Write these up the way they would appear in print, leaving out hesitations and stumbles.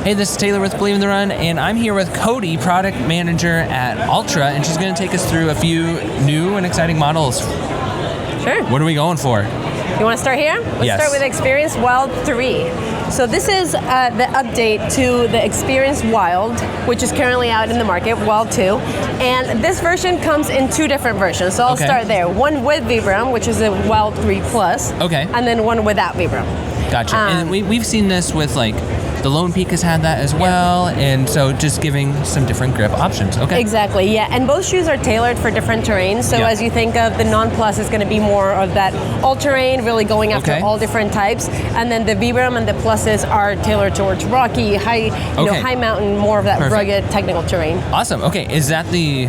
Hey, this is Taylor with Believe in the Run, and I'm here with Coty, product manager at Altra, and she's going to take us through a few new and exciting models. Sure. What are we going for? You want to start here? Let's start with Experience Wild 3. So this is the update to the Experience Wild, which is currently out in the market, Wild 2. And this version comes in two different versions. So I'll start there. One with Vibram, which is a Wild 3 Plus. Okay. And then one without Vibram. Gotcha. And we've seen this with like the Lone Peak has had that as well, and so just giving some different grip options. Okay. Exactly, yeah. And both shoes are tailored for different terrains. So as you think of the Non-Plus, is going to be more of that all-terrain, really going after all different types. And then the Vibram and the Pluses are tailored towards rocky, high, high mountain, more of that rugged technical terrain. Awesome. Okay, is that the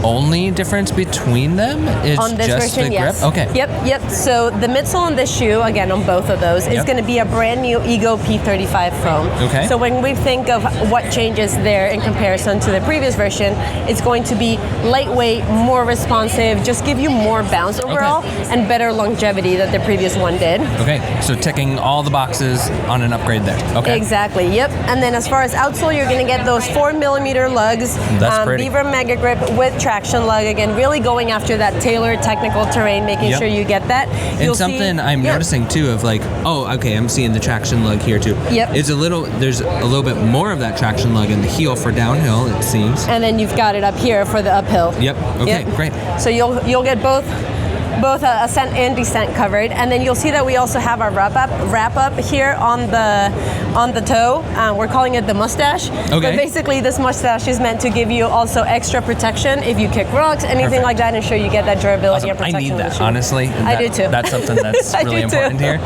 only difference between them? Is on this just version, the grip? yes. Okay. Yep. So the midsole on this shoe, again on both of those, is going to be a brand new Ego P35 foam. Okay. So when we think of what changes there in comparison to the previous version, it's going to be lightweight, more responsive, just give you more bounce overall, and better longevity than the previous one did. Okay, so ticking all the boxes on an upgrade there. Okay. Exactly, yep. And then as far as outsole, you're going to get those 4mm lugs. That's pretty. Vibram Mega Grip with traction lug, again, really going after that tailored technical terrain, making sure you get that. And something I'm noticing too of like, I'm seeing the traction lug here too. Yep. There's a little bit more of that traction lug in the heel for downhill, it seems. And then you've got it up here for the uphill. Yep. Okay, great. So you'll get both ascent and descent covered, and then you'll see that we also have our wrap up here on the toe. We're calling it the mustache. Okay. But basically, this mustache is meant to give you also extra protection if you kick rocks, anything like that, and ensure you get that durability and protection. I need that, honestly. I do too. That's something that's really important here.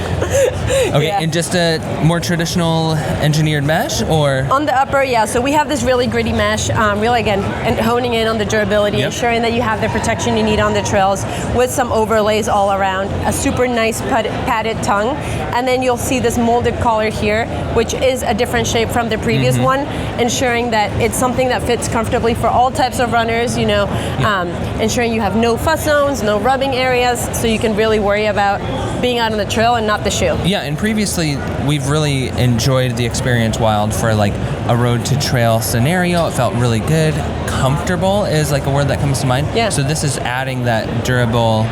Okay, and just a more traditional engineered mesh, or on the upper, So we have this really gritty mesh, really again, and honing in on the durability, ensuring that you have the protection you need on the trails with some overlays all around, a super nice padded tongue, and then you'll see this molded collar here, which is a different shape from the previous one, ensuring that it's something that fits comfortably for all types of runners, ensuring you have no fuss zones, no rubbing areas, so you can really worry about being out on the trail and not the shoe. Yeah, and previously we've really enjoyed the Experience Wild for like a road to trail scenario. It felt really good. Comfortable is like a word that comes to mind. Yeah. So this is adding that durable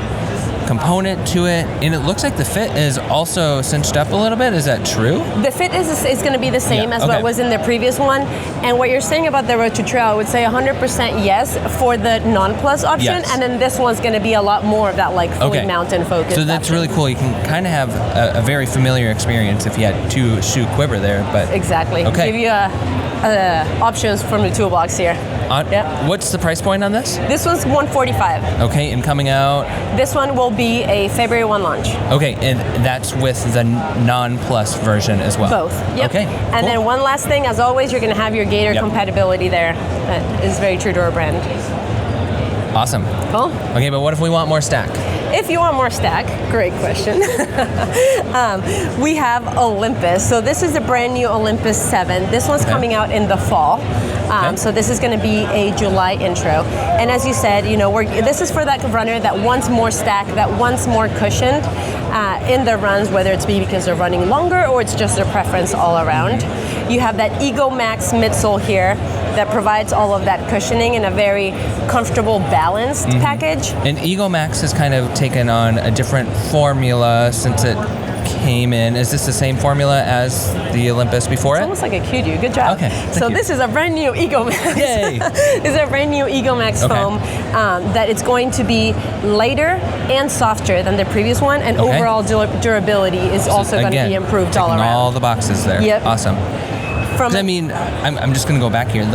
component to it, and it looks like the fit is also cinched up a little bit. Is that true? The fit is going to be the same as what was in the previous one, and what you're saying about the road to trail, I would say 100% yes for the Non-Plus option, and then this one's going to be a lot more of that like fully mountain focus. So that's really cool. You can kind of have a very familiar experience if you had two shoe quiver there, but exactly. Give you options from the toolbox here. What's the price point on this? This one's $145. Okay, and coming out? This one will be a February 1 launch. Okay, and that's with the Non-Plus version as well? Both, yep. Okay, And then one last thing, as always, you're going to have your Gator compatibility there. That is very true to our brand. Awesome. Cool. Okay, but what if we want more stack? If you want more stack, great question. We have Olympus. So this is a brand new Olympus 7. This one's coming out in the fall. So this is going to be a July intro. And as you said, this is for that runner that wants more stack, that wants more cushioned in their runs, whether it's because they're running longer or it's just their preference all around. You have that Ego Max midsole here that provides all of that cushioning in a very comfortable, balanced package. And Ego Max has kind of taken on a different formula since it came in. Is this the same formula as the Olympus before It's almost like a Q-Do. Good job. Okay. So this is a brand new Ego Max. Yay! This is a brand new Ego Max foam that it's going to be lighter and softer than the previous one, and overall durability is also going to be improved all around. All the boxes there. Yep. Awesome. I'm just going to go back here.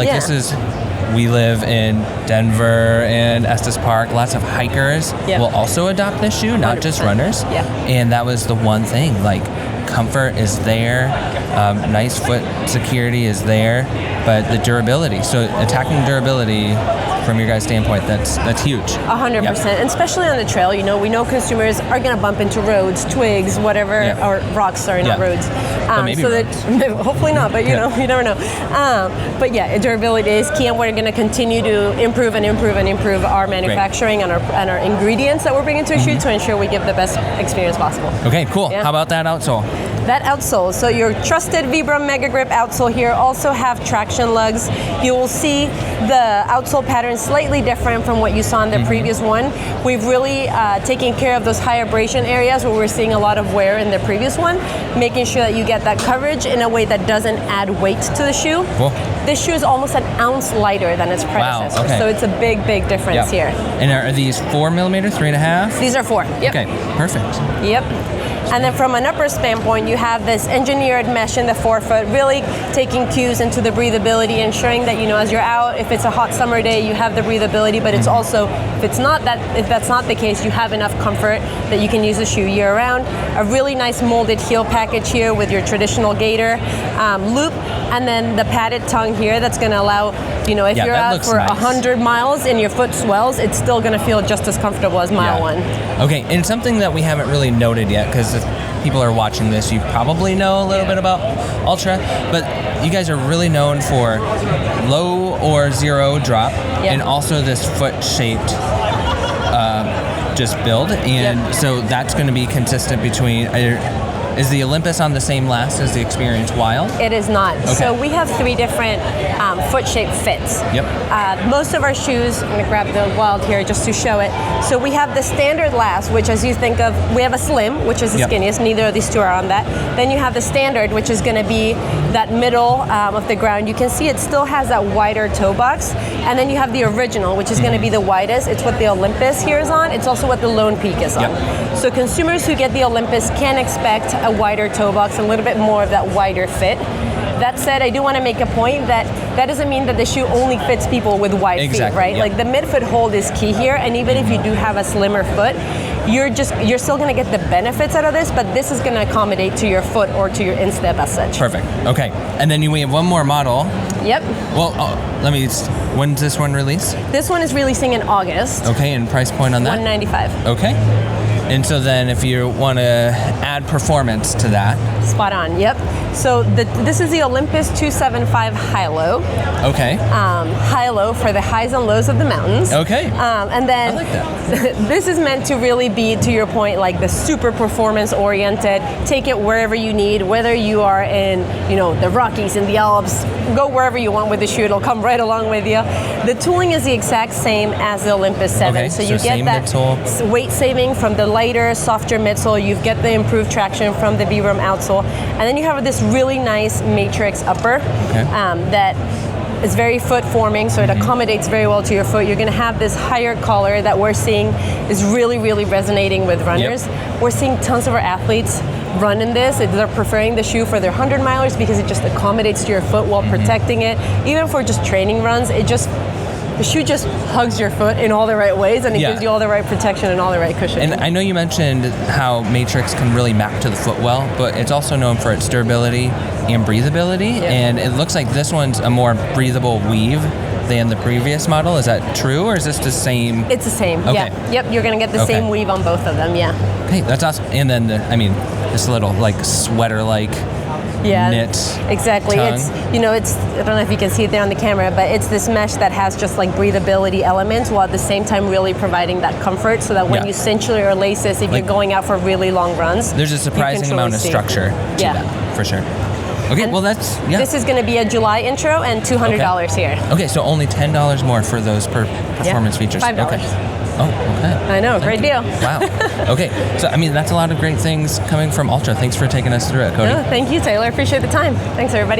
We live in Denver and Estes Park. Lots of hikers will also adopt this shoe, not 100%. Just runners. Yeah. And that was the one thing. Like, comfort is there, nice foot security is there, but the durability. So attacking durability from your guys' standpoint, that's huge. 100%, and especially on the trail. We know consumers are going to bump into roads, twigs, whatever, or rocks. Sorry, not roads. Hopefully not, but you never know. But durability is key, and we're going to continue to improve our manufacturing and our ingredients that we're bringing to a shoe to ensure we give the best experience possible. Okay, cool. How about that outsole? That outsole, so your trusted Vibram Mega Grip outsole here also have traction lugs. You will see the outsole pattern slightly different from what you saw in the previous one. We've really taken care of those high abrasion areas where we're seeing a lot of wear in the previous one, making sure that you get that coverage in a way that doesn't add weight to the shoe. Cool. This shoe is almost an ounce lighter than its predecessor, okay. so it's a big, big difference here. And are these 4 millimeter, 3.5? These are 4. Yep. Okay, perfect. Yep. And then from an upper standpoint, you have this engineered mesh in the forefoot, really taking cues into the breathability, ensuring that, you know, as you're out, if it's a hot summer day, you have the breathability, but it's also, if that's not the case, you have enough comfort that you can use the shoe year round. A really nice molded heel package here with your traditional gaiter loop, and then the padded tongue here that's going to allow, you know, if you're out for 100 miles and your foot swells, it's still going to feel just as comfortable as mile 1. Okay, and something that we haven't really noted yet, because if people are watching this, you probably know a little bit about Altra, but you guys are really known for low or zero drop, and also this foot-shaped just build, and so that's going to be consistent between. Is the Olympus on the same last as the Experience Wild? It is not. Okay. So we have 3 different foot-shaped fits. Yep. Most of our shoes, I'm going to grab the Wild here just to show it. So we have the standard last, which as you think of, we have a slim, which is the skinniest. Neither of these two are on that. Then you have the standard, which is going to be that middle of the ground. You can see it still has that wider toe box. And then you have the original, which is going to be the widest. It's what the Olympus here is on. It's also what the Lone Peak is on. So consumers who get the Olympus can expect a wider toe box, a little bit more of that wider fit. That said, I do want to make a point that doesn't mean that the shoe only fits people with wide feet, right? Like the midfoot hold is key here, and even if you do have a slimmer foot, you're still going to get the benefits out of this, but this is going to accommodate to your foot or to your instep as such. Perfect. Okay, and then we have one more model. Yep. Well, when's this one release? This one is releasing in August. Okay, and price point on that? $195. Okay. And so then if you want to add performance to that. Spot on, yep. So this is the Olympus 275 High-Low. Okay. High-Low for the highs and lows of the mountains. Okay. And then I like that. This is meant to really be, to your point, like the super performance oriented. Take it wherever you need, whether you are in, you know, the Rockies, in the Alps, go wherever you want with the shoe, it'll come right along with you. The tooling is the exact same as the Olympus 7. Okay, so you get that midsole. Weight saving from the lighter, softer midsole. You get the improved traction from the Vibram outsole. And then you have this really nice matrix upper that is very foot forming, so it accommodates very well to your foot. You're going to have this higher collar that we're seeing is really, really resonating with runners. We're seeing tons of our athletes run in this. They're preferring the shoe for their 100 milers because it just accommodates to your foot while protecting it. Even for just training runs, the shoe just hugs your foot in all the right ways, and it gives you all the right protection and all the right cushion. And I know you mentioned how Matrix can really map to the foot well, but it's also known for its durability and breathability, and it looks like this one's a more breathable weave than the previous model. Is that true, or is this the same? It's the same, Okay. Yep, you're going to get the same weave on both of them, Okay, that's awesome. And then, this little, like, sweater-like knit exactly tongue. It's I don't know if you can see it there on the camera, but it's this mesh that has just like breathability elements while at the same time really providing that comfort so that when you cinch your laces, if you're going out for really long runs, there's a surprising amount of structure to that, for sure. Okay, and well that's this is going to be a July intro and $200 here. Okay, so only $10 more for those performance features. $5. Okay. Oh, okay. I know, great deal. Wow. Okay, so that's a lot of great things coming from Altra. Thanks for taking us through it, Coty. No, thank you, Taylor. Appreciate the time. Thanks, everybody.